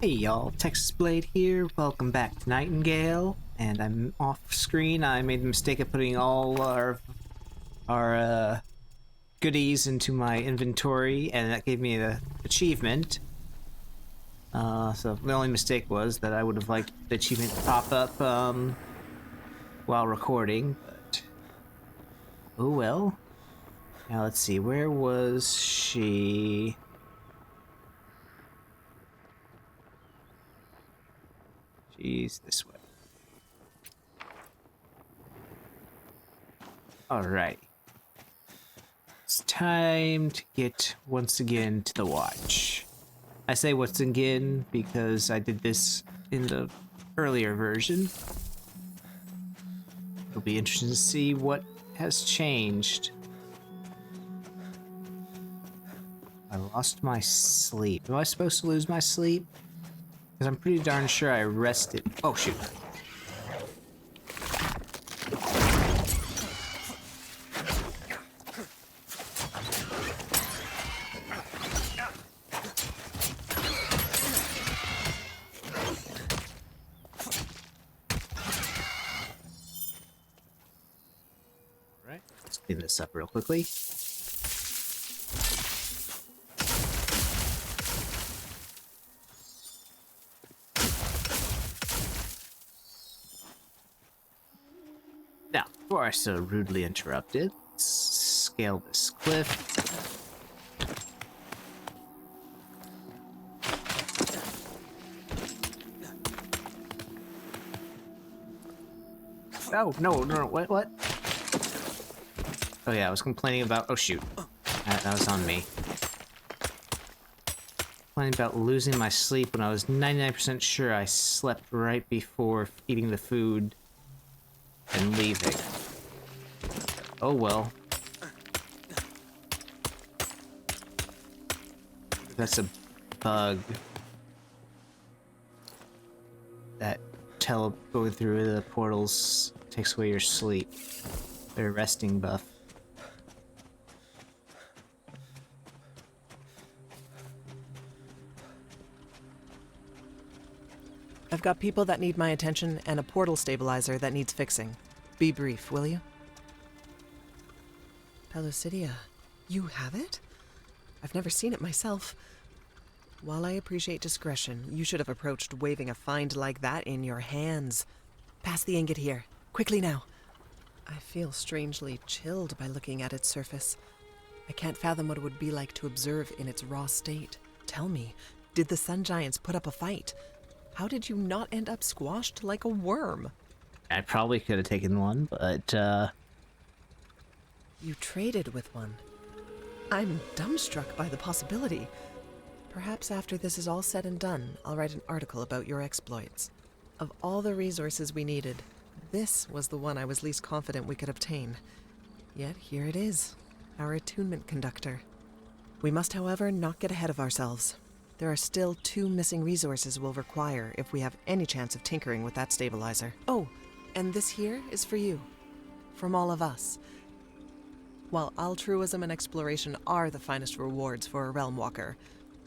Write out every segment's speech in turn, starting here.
Hey y'all, Texas Blade here. Welcome back to Nightingale. And I'm off screen. I made the mistake of putting all our goodies into my inventory, and that gave me an achievement. So the only mistake was that I would have liked the achievement to pop up while recording, but oh well. Now let's see, where was she? She's this way. Alright. It's time to get once again to the watch. I say once again because I did this in the earlier version. It'll be interesting to see what has changed. I lost my sleep. Am I supposed to lose my sleep? Because I'm pretty darn sure I rested. Oh, shoot. Right, let's clean this up real quickly. Now, before I so rudely interrupted, let's scale this cliff. Oh, no, what? Oh yeah, I was complaining about, oh shoot, that was on me. Complaining about losing my sleep when I was 99% sure I slept right before eating the food and leaving. Oh well. That's a bug. That going through the portals takes away your sleep. Their resting buff. I've got people that need my attention and a portal stabilizer that needs fixing. Be brief, will you? Pellucidia, you have it? I've never seen it myself. While I appreciate discretion, you should have approached waving a find like that in your hands. Pass the ingot here. Quickly now. I feel strangely chilled by looking at its surface. I can't fathom what it would be like to observe in its raw state. Tell me, did the Sun Giants put up a fight? How did you not end up squashed like a worm? I probably could have taken one, but You traded with one. I'm dumbstruck by the possibility. Perhaps after this is all said and done, I'll write an article about your exploits. Of all the resources we needed, this was the one I was least confident we could obtain. Yet here it is, our attunement conductor. We must, however, not get ahead of ourselves. There are still 2 missing resources we'll require if we have any chance of tinkering with that stabilizer. Oh, and this here is for you. From all of us. While altruism and exploration are the finest rewards for a Realm Walker,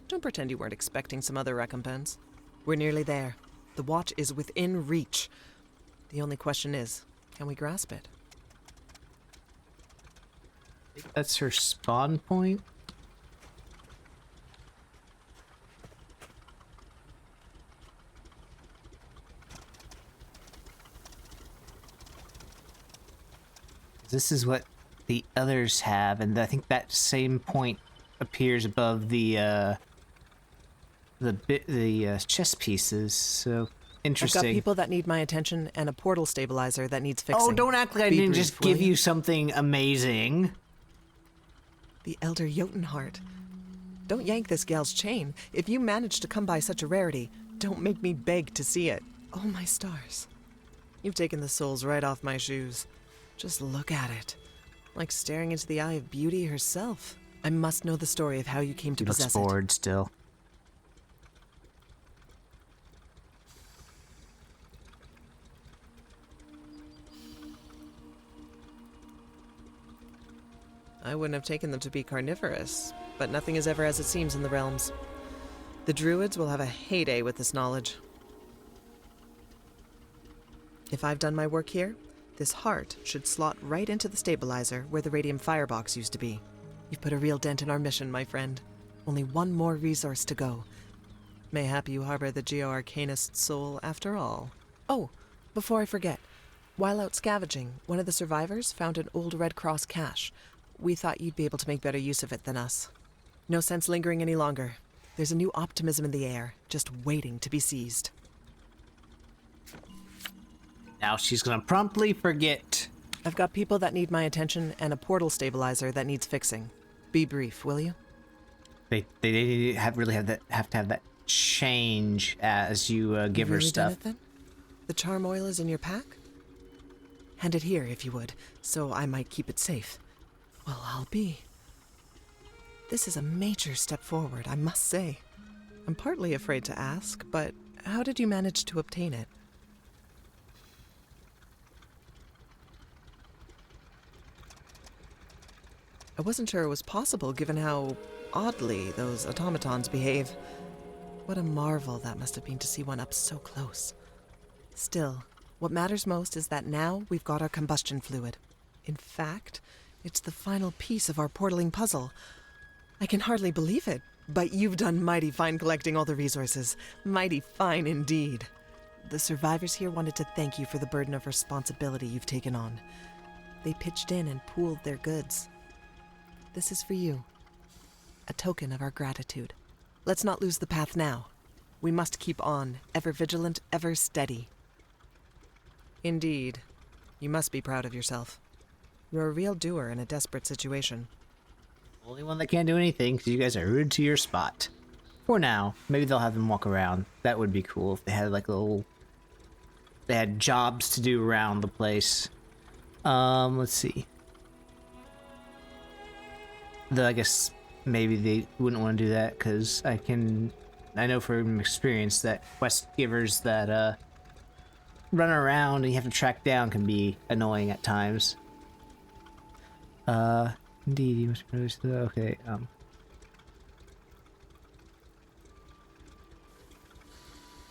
don't pretend you weren't expecting some other recompense. We're nearly there. The watch is within reach. The only question is, can we grasp it? that's her spawn point. This is what the others have, and I think that same point appears above the chess pieces. So interesting. I've got people that need my attention and a portal stabilizer that needs fixing. Oh, don't act like I Be didn't brief, just will give you something amazing. The Elder Jotunheart. Don't yank this gal's chain. If you manage to come by such a rarity, don't make me beg to see it. Oh, my stars. You've taken the soles right off my shoes. Just look at it. Like staring into the eye of beauty herself. I must know the story of how you came to He looks possess it. bored still. I wouldn't have taken them to be carnivorous, but nothing is ever as it seems in the realms. The druids will have a heyday with this knowledge. If I've done my work here, this heart should slot right into the stabilizer where the radium firebox used to be. You've put a real dent in our mission, my friend. Only one more resource to go. Mayhap you harbor the Geo-Arcanist's soul after all. Oh, before I forget. While out scavenging, one of the survivors found an old Red Cross cache. We thought you'd be able to make better use of it than us. No sense lingering any longer. There's a new optimism in the air, just waiting to be seized. Now she's gonna promptly forget. I've got people that need my attention and a portal stabilizer that needs fixing. Be brief, will you? They have to have that change as you give her Really done stuff. it then? The charm oil is in your pack? Hand it here, if you would, so I might keep it safe. Well, I'll be. This is a major step forward, I must say. I'm partly afraid to ask, but how did you manage to obtain it? I wasn't sure it was possible given how oddly those automatons behave. What a marvel that must have been to see one up so close. Still, what matters most is that now we've got our combustion fluid. In fact, it's the final piece of our portaling puzzle. I can hardly believe it, but you've done mighty fine collecting all the resources. Mighty fine indeed. The survivors here wanted to thank you for the burden of responsibility you've taken on. They pitched in and pooled their goods. This is for you. A token of our gratitude. Let's not lose the path now. We must keep on, ever vigilant, ever steady. Indeed. You must be proud of yourself. You're a real doer in a desperate situation. Only one that can't do anything because you guys are rude to your spot. For now, maybe they'll have them walk around. That would be cool if they had like they had jobs to do around the place. Let's see. Though I guess maybe they wouldn't want to do that because I know from experience that quest givers that run around and you have to track down can be annoying at times. Indeed, you must produce the okay.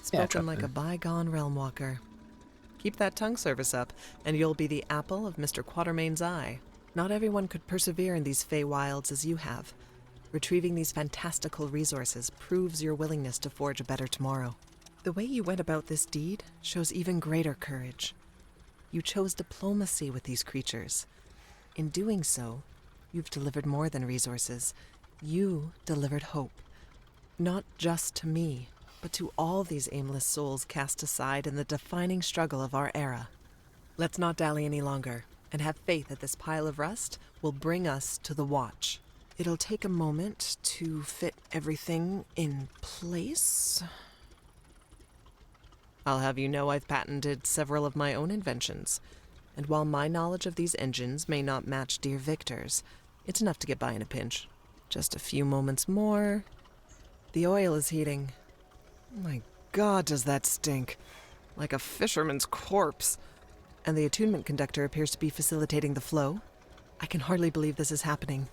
Spoken like a bygone realm walker. Keep that tongue service up, and you'll be the apple of Mr. Quatermain's eye. Not everyone could persevere in these Feywilds as you have. Retrieving these fantastical resources proves your willingness to forge a better tomorrow. The way you went about this deed shows even greater courage. You chose diplomacy with these creatures. In doing so, you've delivered more than resources. You delivered hope. Not just to me, but to all these aimless souls cast aside in the defining struggle of our era. Let's not dally any longer, and have faith that this pile of rust will bring us to the Watch. It'll take a moment to fit everything in place. I'll have you know I've patented several of my own inventions, and while my knowledge of these engines may not match dear Victor's, it's enough to get by in a pinch. Just a few moments more. The oil is heating. My God, does that stink. Like a fisherman's corpse. And the attunement conductor appears to be facilitating the flow. I can hardly believe this is happening,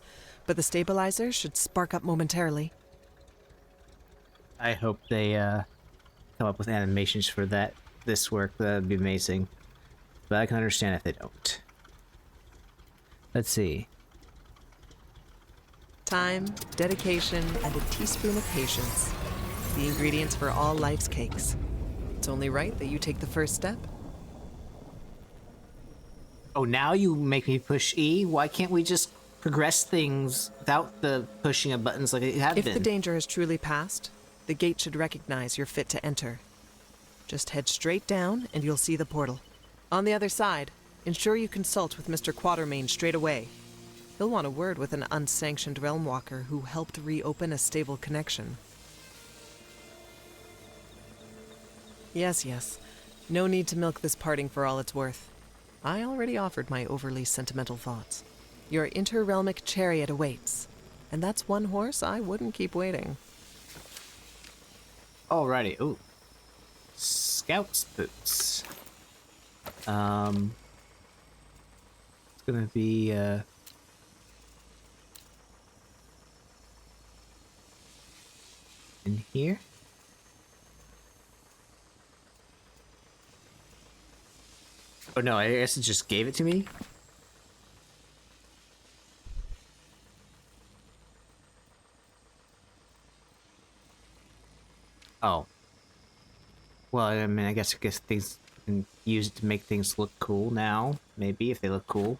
but the stabilizer should spark up momentarily. I hope they come up with animations for this work. That'd be amazing. But I can understand if they don't. Let's see. Time, dedication, and a teaspoon of patience. The ingredients for all life's cakes. It's only right that you take the first step. Oh, now you make me push E? Why can't we just progress things without the pushing of buttons like it had If been? the danger has truly passed, the gate should recognize you're fit to enter. Just head straight down and you'll see the portal. On the other side, ensure you consult with Mr. Quatermain straight away. He'll want a word with an unsanctioned realm walker who helped reopen a stable connection. Yes. No need to milk this parting for all it's worth. I already offered my overly sentimental thoughts. Your interrealmic chariot awaits, and that's one horse I wouldn't keep waiting. Alrighty. Ooh. Scout's boots. It's gonna be in here. Oh no, I guess it just gave it to me. Oh. Well, I mean, I guess things can use it to make things look cool now. Maybe, if they look cool.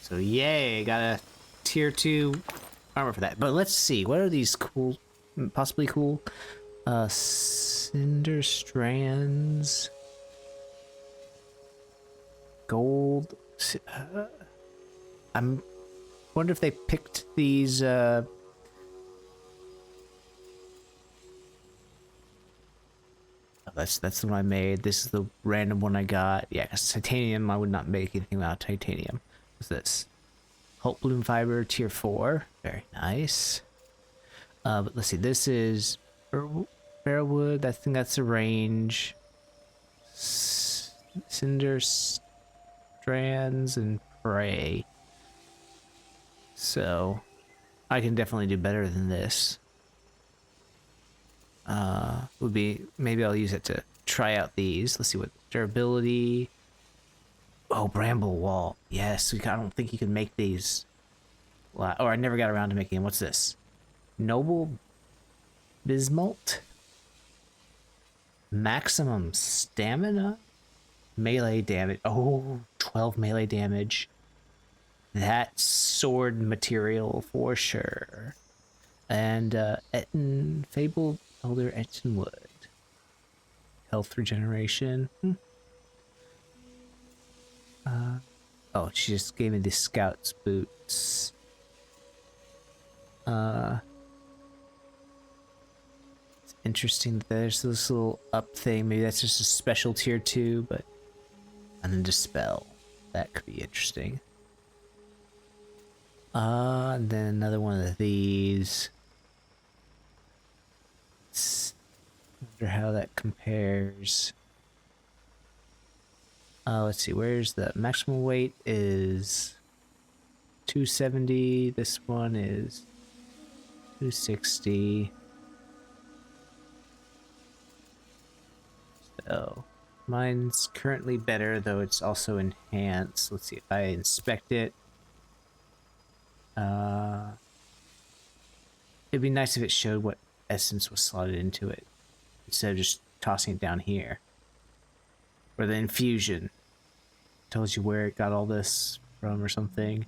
So yay, got a tier 2 armor for that. But let's see, what are these cool, possibly cool? Cinder strands. Gold. I'm wonder if they picked these, oh, that's the one I made. This is the random one I got. Yeah, because titanium, I would not make anything out of titanium. What's this? Hulk bloom fiber tier 4. Very nice. But let's see. This is barrelwood. I think that's the range. Cinder strands and prey. So I can definitely do better than this. Would be, maybe I'll use it to try out these. Let's see what durability. Oh, bramble wall. Yes, I don't think you can make these. Or I never got around to making them. What's this? Noble bismuth. Maximum stamina. Melee damage. Oh, 12 melee damage. That's sword material for sure. And fabled elder Etchenwood. Health regeneration. Oh, she just gave me the scout's boots. It's interesting that there's this little up thing. Maybe that's just a special tier 2, but and then dispel. That could be interesting. And then another one of these. Wonder how that compares. Let's see, where's the maximum weight is 270. This one is 260. So mine's currently better, though it's also enhanced. Let's see if I inspect it. It'd be nice if it showed what essence was slotted into it instead of just tossing it down here. Or the infusion tells you where it got all this from or something.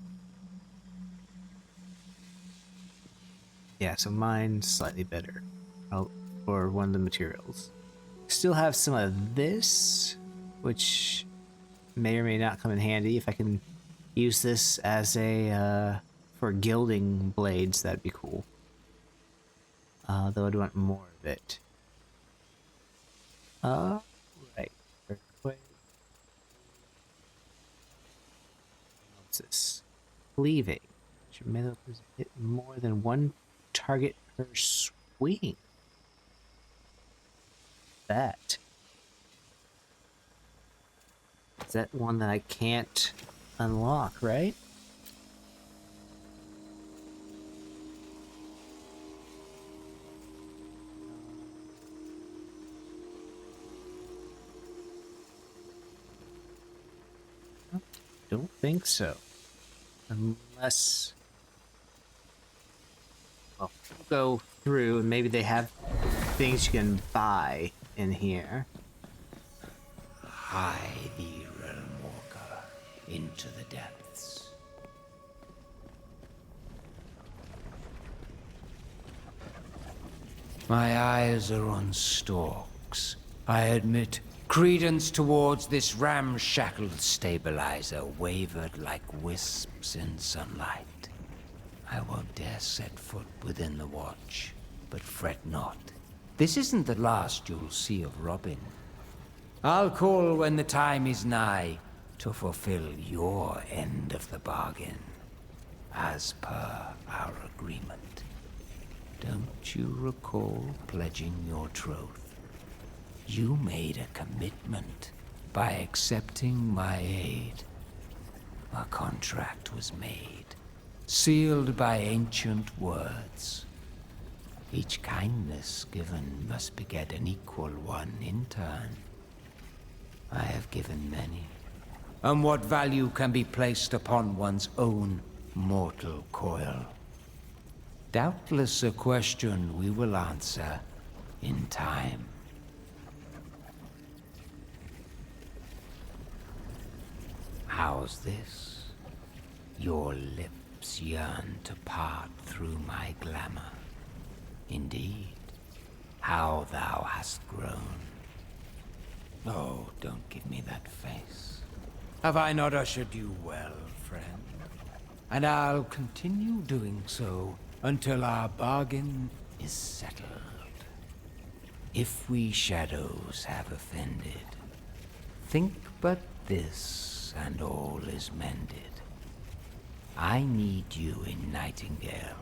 Yeah, so mine's slightly better for one of the materials. Still have some of this, which may or may not come in handy. If I can use this as a for gilding blades, that'd be cool. Though I'd want more of it. Right. Earthquake. What's this? Cleaving. Your melee weapons hit more than one target per swing. That. Is that one that I can't unlock, right? Don't think so. Unless... well, we'll go through and maybe they have things you can buy in here. Hie thee, realm walker, into the depths. My eyes are on stalks. I admit, credence towards this ramshackled stabilizer wavered like wisps in sunlight. I won't dare set foot within the watch, but fret not. This isn't the last you'll see of Robin. I'll call when the time is nigh to fulfill your end of the bargain, as per our agreement. Don't you recall pledging your troth? You made a commitment by accepting my aid. A contract was made, sealed by ancient words. Each kindness given must beget an equal one in turn. I have given many. And what value can be placed upon one's own mortal coil? Doubtless a question we will answer in time. How's this? Your lips yearn to part through my glamour. Indeed, how thou hast grown. Oh, don't give me that face. Have I not ushered you well, friend? And I'll continue doing so until our bargain is settled. If we shadows have offended, think but this, and all is mended. I need you in Nightingale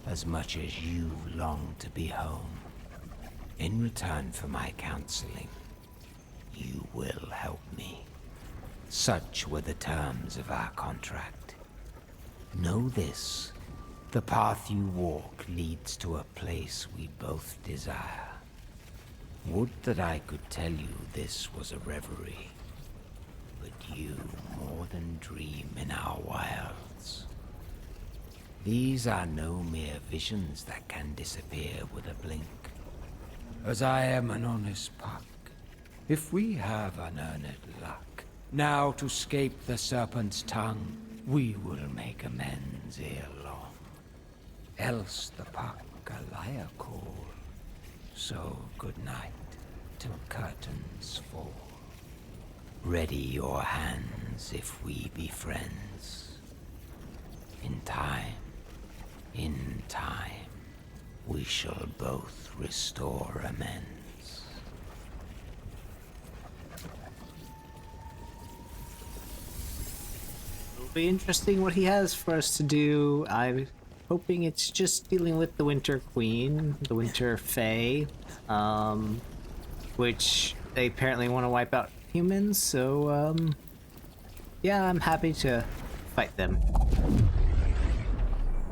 as much as you long to be home. In return for my counseling, you will help me. Such were the terms of our contract. Know this, the path you walk leads to a place we both desire. Would that I could tell you this was a reverie, but you more than dream in our wilds. These are no mere visions that can disappear with a blink. As I am an honest puck, if we have unearned luck, now to scape the serpent's tongue, we will make amends ere long. Else the puck a liar call. So good night till curtains fall. Ready your hands if we be friends. In time, we shall both restore amends. It'll be interesting what he has for us to do. I'm hoping it's just dealing with the Winter Queen, the Winter Fae, which they apparently want to wipe out humans, so, yeah, I'm happy to fight them.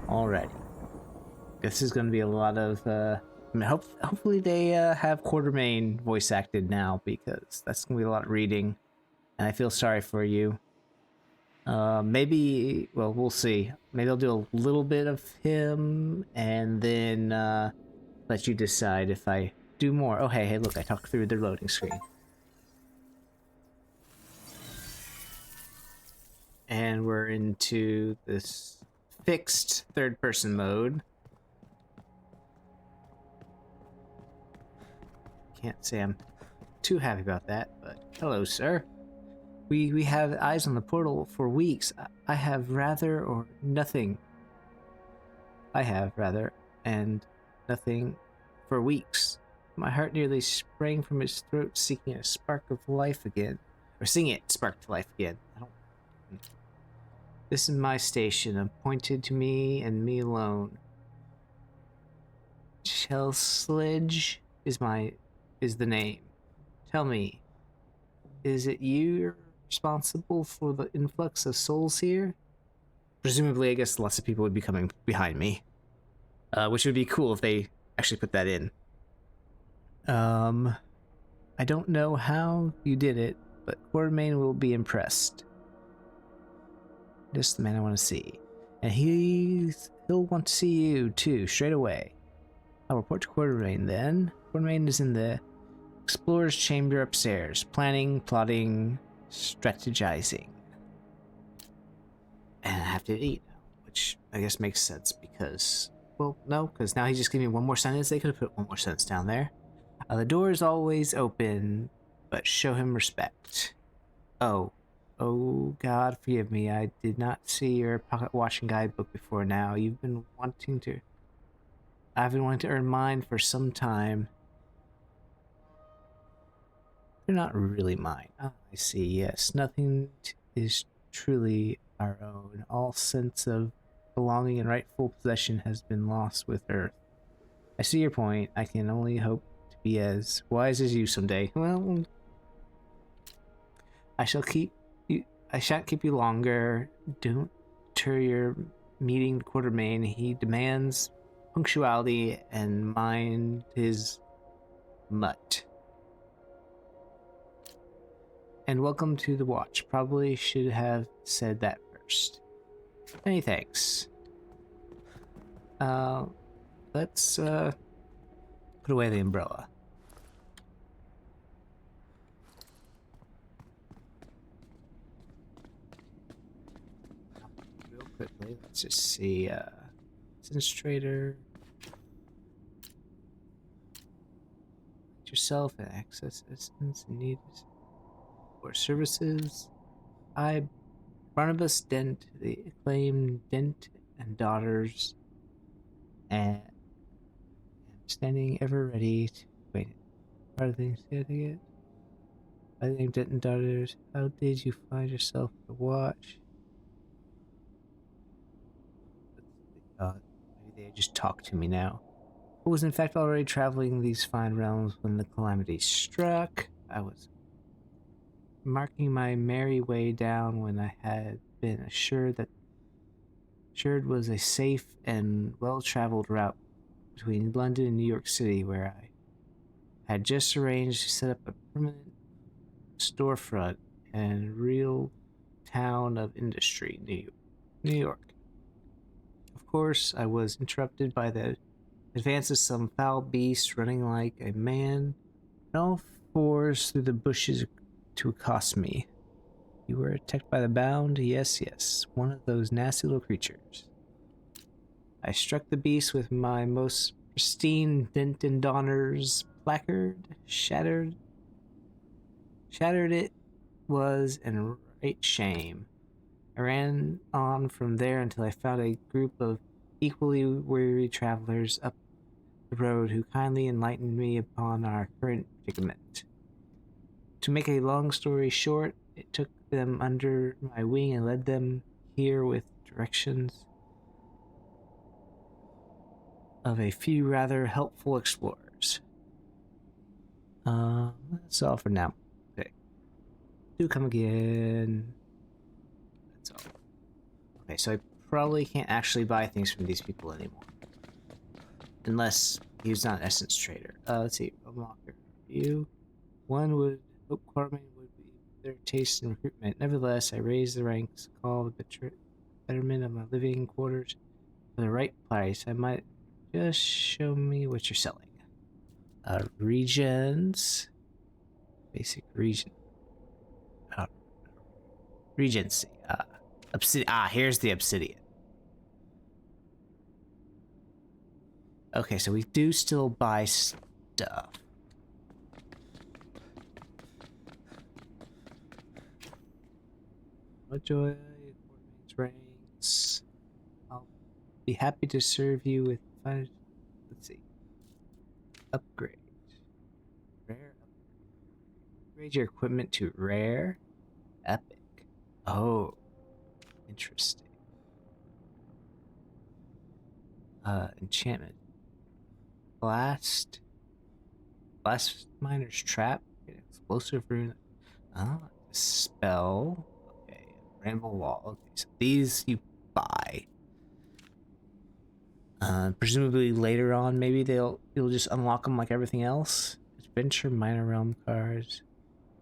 Alrighty. This is going to be a lot of, I mean, hopefully they have Quartermain voice acted now, because that's going to be a lot of reading, and I feel sorry for you. Maybe, well, we'll see. Maybe I'll do a little bit of him, and then let you decide if I do more. Oh, hey, look, I talked through the loading screen. And we're into this fixed third-person mode. Can't say I'm too happy about that, but hello, sir. We have eyes on the portal for weeks. I have rather or nothing. I have rather and nothing for weeks. My heart nearly sprang from his throat, seeking a spark of life again. Or seeing it spark to life again. This is my station, appointed to me and me alone. Chelsledge is the name. Tell me, is it you responsible for the influx of souls here? Presumably, I guess lots of people would be coming behind me. Which would be cool if they actually put that in. I don't know how you did it, but Quartermain will be impressed. Just the man I want to see. And he'll want to see you, too, straight away. I'll report to Quartermain, then. Quartermain is in the Explorer's chamber upstairs, planning, plotting, strategizing. And I have to eat, which I guess makes sense because, well, no, because now he just gave me one more sentence. They could have put one more sentence down there. The door is always open, but show him respect. Oh, God, forgive me. I did not see your pocket watching guidebook before now. I've been wanting to earn mine for some time. They're not really mine. Ah, I see, yes. Nothing is truly our own. All sense of belonging and rightful possession has been lost with Earth. I see your point. I can only hope to be as wise as you someday. Well, I shan't keep you longer. Don't deter your meeting Quartermain. He demands punctuality and mind his mutt. And welcome to the watch. Probably should have said that first. Many thanks. Let's put away the umbrella. Real quickly, let's just see, Sense Trader. Yourself and access assistance and need for services. I, Barnabas Dent, the acclaimed Dent and daughters, and am standing ever ready to wait. Are things yet again? I think Dent and daughters, how did you find yourself to watch? Maybe they just talk to me now. I was in fact already traveling these fine realms when the calamity struck. I was marking my merry way down when I had been assured was a safe and well-traveled route between London and New York City, where I had just arranged to set up a permanent storefront and real town of industry, New York. Of course, I was interrupted by the advance of some foul beast running like a man on all fours through the bushes to accost me. You were attacked by the Bound? Yes, yes, one of those nasty little creatures. I struck the beast with my most pristine Dent and Donner's placard, shattered it was in right shame. I ran on from there until I found a group of equally weary travelers up the road who kindly enlightened me upon our current predicament. To make a long story short, it took them under my wing and led them here with directions of a few rather helpful explorers. That's all for now. Okay. Do come again. That's all. Okay, so I probably can't actually buy things from these people anymore. Unless he's not an essence trader. Let's see. Unlocker. You. One would hope Quartermain would be their taste in recruitment. Nevertheless, I raised the ranks, call the betterment of my living quarters for the right price. I might just show me what you're selling. Regions. Basic region. Regency. Obsidian. Here's the obsidian. Okay, so we do still buy stuff. What joy, Quartermain's ranks. I'll be happy to serve you with let's see. Upgrade. Rare. Upgrade your equipment to rare. Epic. Oh, interesting. Enchantment. Blast Miner's Trap. Explosive rune. Spell. Okay. Ramble Wall. Okay, so these you buy. Presumably later on, maybe you'll just unlock them like everything else. Adventure Minor Realm cards.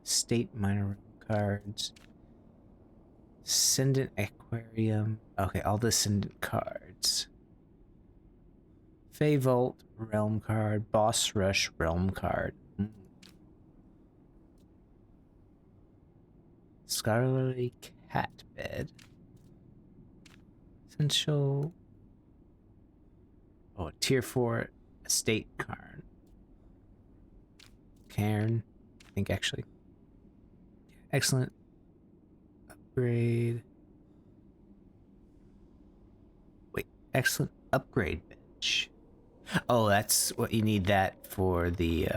State Minor Realm cards. Ascendant Aquarium. Okay, all the Ascendant cards. Fey Vault Realm card. Boss Rush Realm card. Scholarly Cat Bed. Essential. Oh, Tier 4 Estate Cairn. Cairn, I think actually. Excellent. Upgrade. Wait, excellent upgrade bench. Oh, that's what you need that for the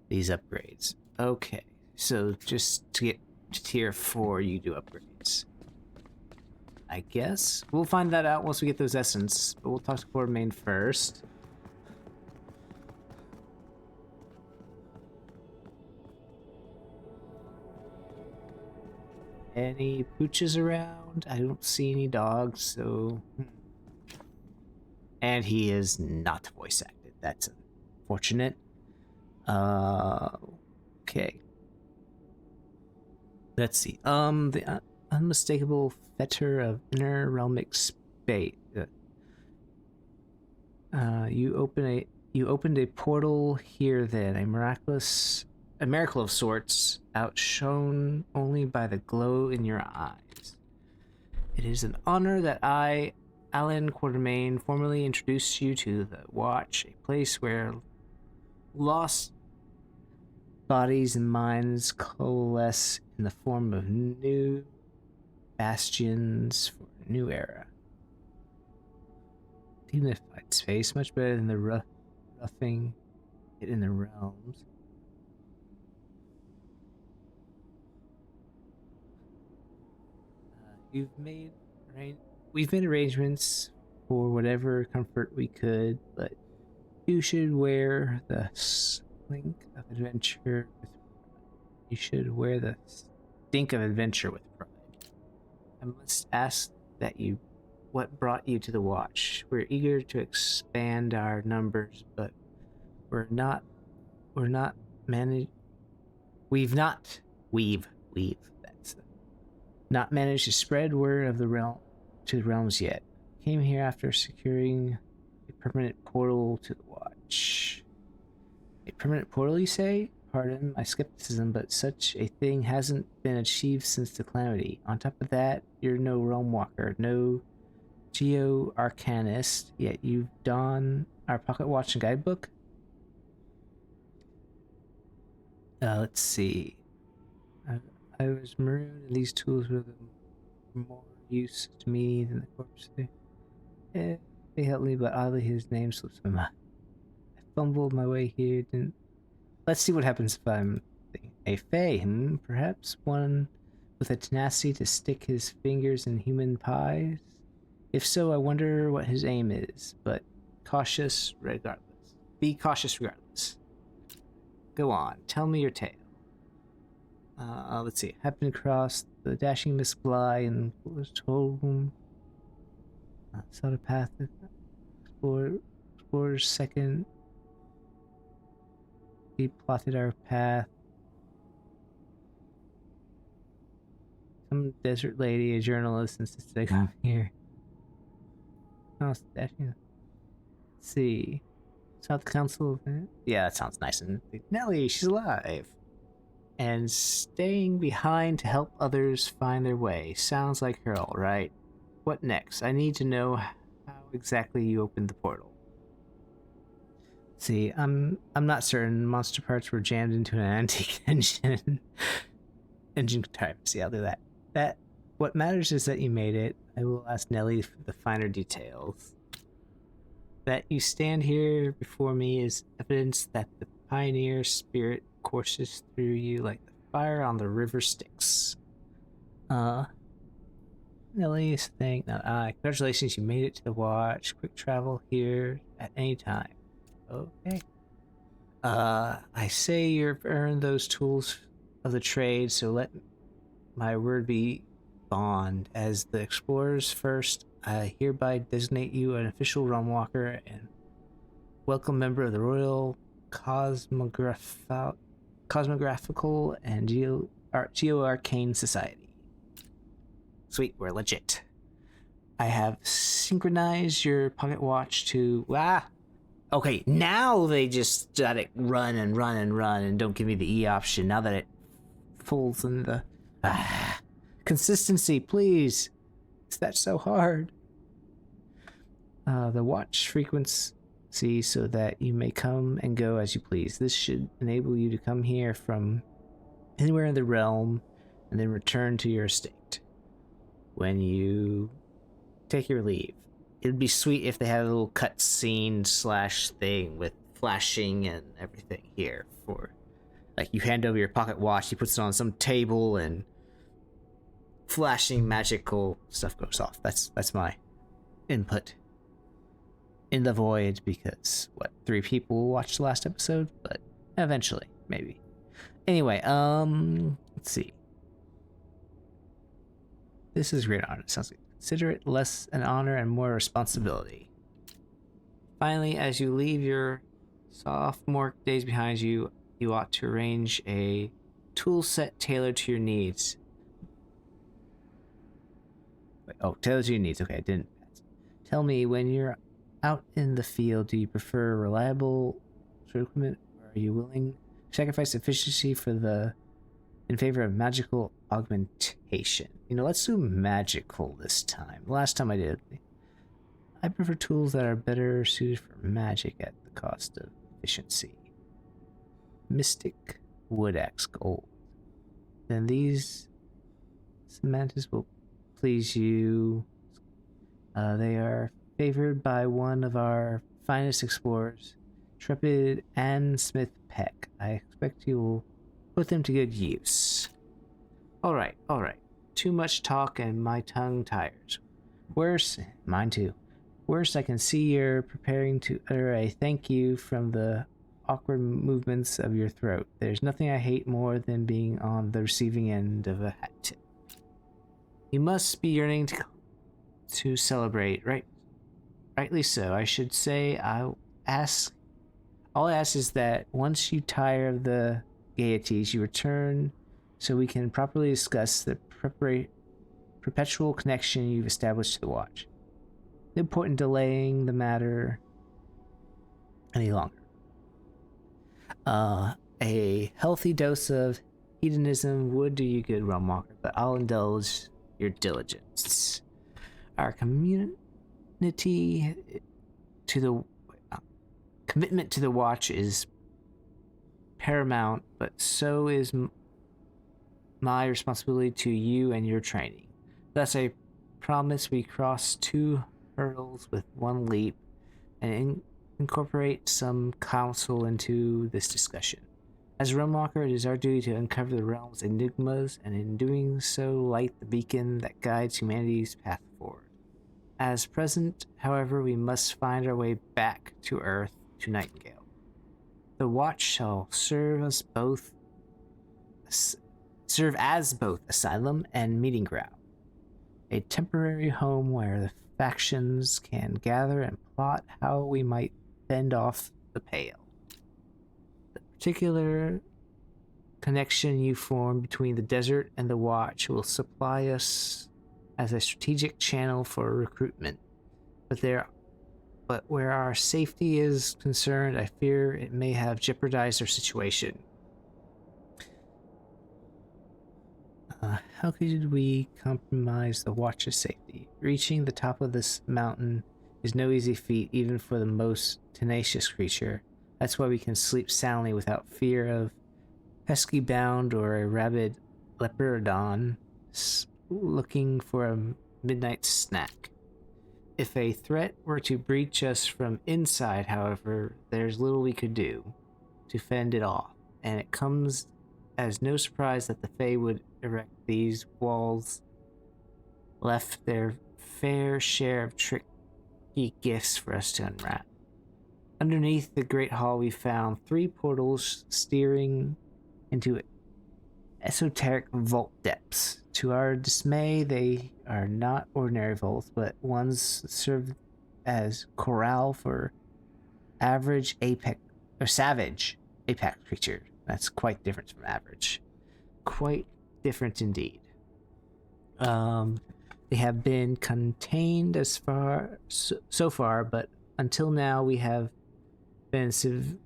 these upgrades. Okay, so just to get to Tier 4, you do upgrades. I guess we'll find that out once we get those essence, but we'll talk to Quartermain first. Any pooches around? I don't see any dogs, so And he is not voice acted. That's unfortunate. Okay. Let's see. The unmistakable fetter of inner realmic space. You opened a portal here. Then a miracle of sorts, outshone only by the glow in your eyes. It is an honor that I, Alan Quartermain, formally introduce you to the Watch, a place where lost bodies and minds coalesce in the form of new bastions for a new era. Dignified space, much better than the roughing it in the realms. We've made arrangements for whatever comfort we could, but you should wear the slink of adventure with pride. You should wear the stink of adventure with pride. I must ask what brought you to the Watch? We're eager to expand our numbers, but we've not managed to spread word of the realm to the realms yet. Came here after securing a permanent portal to the Watch. A permanent portal, you say? Pardon my skepticism, but such a thing hasn't been achieved since the Calamity. On top of that, you're no realm walker, no geo-arcanist, yet you've donned our pocket watch and guidebook? Let's see. I was marooned, and these tools were more use to me than the corpse. They helped me, but oddly his name slips my mind. I fumbled my way here, didn't... Let's see what happens if I'm a fae, Perhaps one with a tenacity to stick his fingers in human pies? If so, I wonder what his aim is, but cautious regardless. Be cautious regardless. Go on, tell me your tale. Let's see. Happened across the dashing Miss Bly and was told him. Sought a path to explorer's second. He plotted our path. Some desert lady, a journalist, insisted I come here. Let's see. South Council event? Yeah, that sounds nice. And Nellie, she's alive. And staying behind to help others find their way. Sounds like her, all right. What next? I need to know how exactly you opened the portal. See, I'm not certain. Monster parts were jammed into an antique engine. Engine type. See, I'll do that. What matters is that you made it. I will ask Nellie for the finer details. That you stand here before me is evidence that the pioneer spirit courses through you like the fire on the river Styx. Nellie is saying, congratulations, you made it to the Watch. Quick travel here at any time. Okay. I say you've earned those tools of the trade, so let my word be bond. As the explorer's first, I hereby designate you an official realm walker and welcome member of the Royal Cosmographical and Geo-Arcane Society. Sweet, we're legit. I have synchronized your pocket watch to... Okay, now they just let it run and don't give me the E option. Now that it folds in the... Consistency, please. Is that so hard? The watch frequency so that you may come and go as you please. This should enable you to come here from anywhere in the realm and then return to your estate when you take your leave. It'd be sweet if they had a little cutscene / thing with flashing and everything here for, like, you hand over your pocket watch, he puts it on some table and flashing magical stuff goes off. That's my input in the void, because 3 people watched the last episode, but eventually, maybe. Anyway, let's see. This is great honor. Sounds good. Consider it less an honor and more responsibility. Finally, as you leave your sophomore days behind you, you ought to arrange a tool set tailored to your needs. Wait, oh, tailored to your needs. Okay, I didn't. Tell me, when you're out in the field, do you prefer reliable equipment, or are you willing to sacrifice efficiency in favor of magical augmentation? Let's do magical this time. Last time I did, I prefer tools that are better suited for magic at the cost of efficiency. Mystic Wood Axe Gold. Then these semantics will please you. They are favored by one of our finest explorers, Trepid and Smith Peck. I expect you will put them to good use. Alright. Too much talk and my tongue tires. Worse, mine too. Worse, I can see you're preparing to utter a thank you from the awkward movements of your throat. There's nothing I hate more than being on the receiving end of a hat tip. You must be yearning to celebrate, right? Rightly so. I should say, all I ask is that once you tire of the gaieties, you return so we can properly discuss the perpetual connection you've established to the watch. No point in delaying the matter any longer. A healthy dose of hedonism would do you good, Realm Walker, but I'll indulge your diligence. Our commitment to the watch is paramount, but so is my responsibility to you and your training. Thus, I promise we cross 2 hurdles with 1 leap and incorporate some counsel into this discussion. As a Realm Walker, it is our duty to uncover the realm's enigmas, and in doing so, light the beacon that guides humanity's path forward. As present, however, we must find our way back to Earth, to Nightingale. The watch shall serve as both asylum and meeting ground, a temporary home where the factions can gather and plot how we might fend off the Pale. The particular connection you form between the desert and the watch will supply us as a strategic channel for recruitment, but where our safety is concerned, I fear it may have jeopardized our situation. How could we compromise the watch's safety? Reaching the top of this mountain is no easy feat, even for the most tenacious creature. That's why we can sleep soundly without fear of pesky bound or a rabid leopardon looking for a midnight snack. If a threat were to breach us from inside, however, there's little we could do to fend it off, and it comes as no surprise that the Fae would erect these walls, left their fair share of tricky gifts for us to unwrap. Underneath the great hall we found 3 portals steering into esoteric vault depths. To our dismay, they are not ordinary vaults, but ones that serve as corral for savage apex creature. That's quite different from average. Quite different indeed. They have been contained so far, but until now we have been severed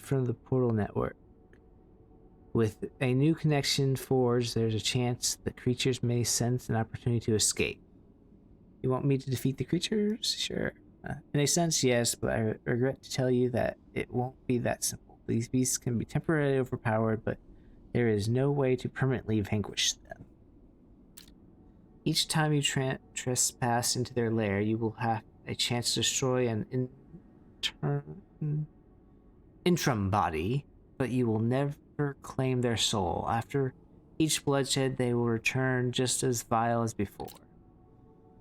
from the portal network. With a new connection forged, there's a chance the creatures may sense an opportunity to escape. You want me to defeat the creatures? Sure. In a sense, yes, but I regret to tell you that it won't be that simple. These beasts can be temporarily overpowered, but there is no way to permanently vanquish them. Each time you trespass into their lair, you will have a chance to destroy an interim body, but you will never claim their soul. After each bloodshed, they will return just as vile as before.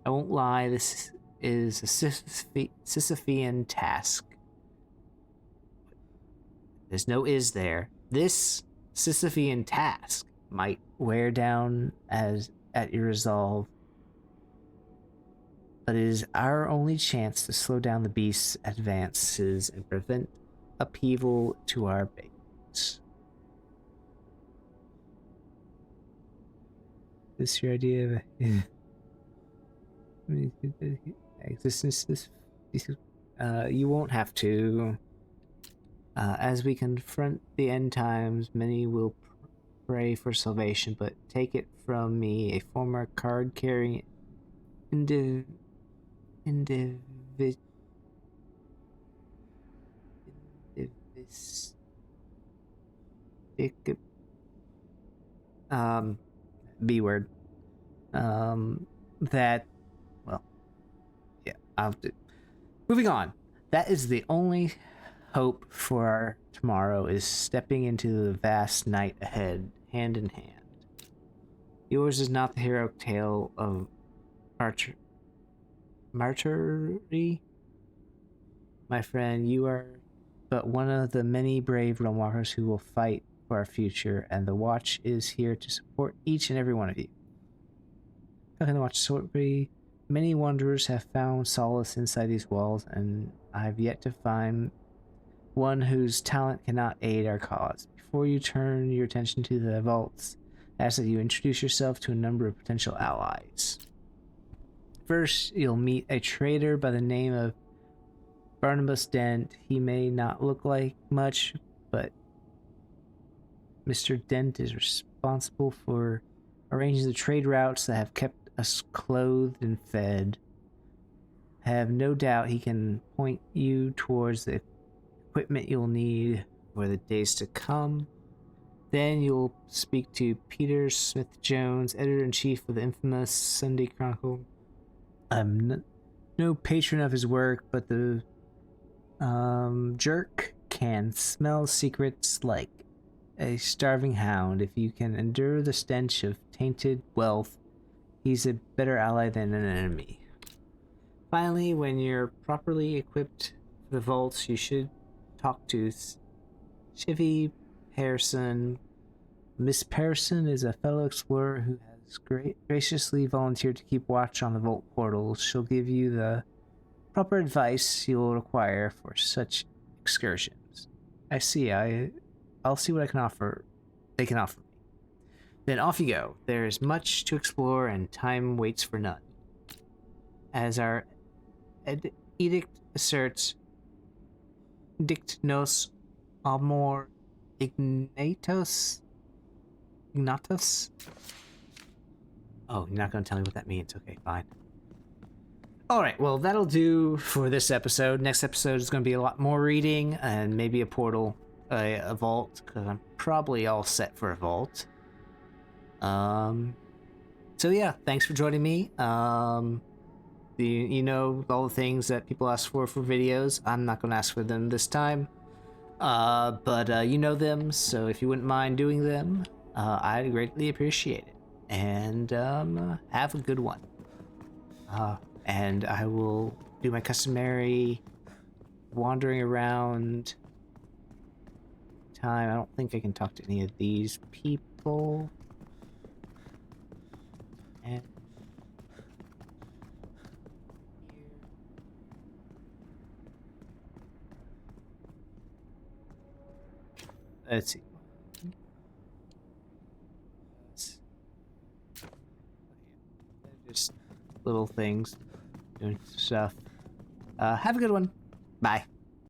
I won't lie, this is a Sisyphean task. There's no is there. This Sisyphean task might wear down at your resolve but it is our only chance to slow down the beast's advances and prevent upheaval to our base. Is this your idea of existence? You won't have to. As we confront the end times, many will pray for salvation, but take it from me, a former card-carrying individual B word. That, well, yeah, moving on. That is the only hope for our tomorrow, is stepping into the vast night ahead, hand in hand. Yours is not the heroic tale of martyrdom, my friend. You are but one of the many brave realm walkers who will fight for our future, and the Watch is here to support each and every one of you. How can the Watch support me? Many wanderers have found solace inside these walls, and I have yet to find one whose talent cannot aid our cause. Before you turn your attention to the vaults, I ask that you introduce yourself to a number of potential allies. First, you'll meet a trader by the name of Barnabas Dent. He may not look like much, but Mr. Dent is responsible for arranging the trade routes that have kept us clothed and fed. I have no doubt he can point you towards the equipment you'll need for the days to come. Then you'll speak to Peter Smith-Jones, editor-in-chief of the infamous Sunday Chronicle. I'm no patron of his work, but the jerk can smell secrets like a starving hound. If you can endure the stench of tainted wealth, he's a better ally than an enemy. Finally, when you're properly equipped for the vaults, you should talk to Shivy Pearson. Miss Pearson is a fellow explorer who has graciously volunteered to keep watch on the vault portals. She'll give you the proper advice you'll require for such excursions. I see. I'll see what I can offer. They can offer me. Then off you go. There is much to explore, and time waits for none. As our edict asserts, Dict nos amor ignatus. Oh, you're not going to tell me what that means. Okay, fine. Alright, well, that'll do for this episode. Next episode is going to be a lot more reading and maybe a portal, a vault, because I'm probably all set for a vault. So yeah, thanks for joining me. You know, all the things that people ask for videos. I'm not going to ask for them this time. But you know them, so if you wouldn't mind doing them, I'd greatly appreciate it. And have a good one. And I will do my customary wandering around time. I don't think I can talk to any of these people. And let's see. Just little things, doing stuff. Have a good one. Bye.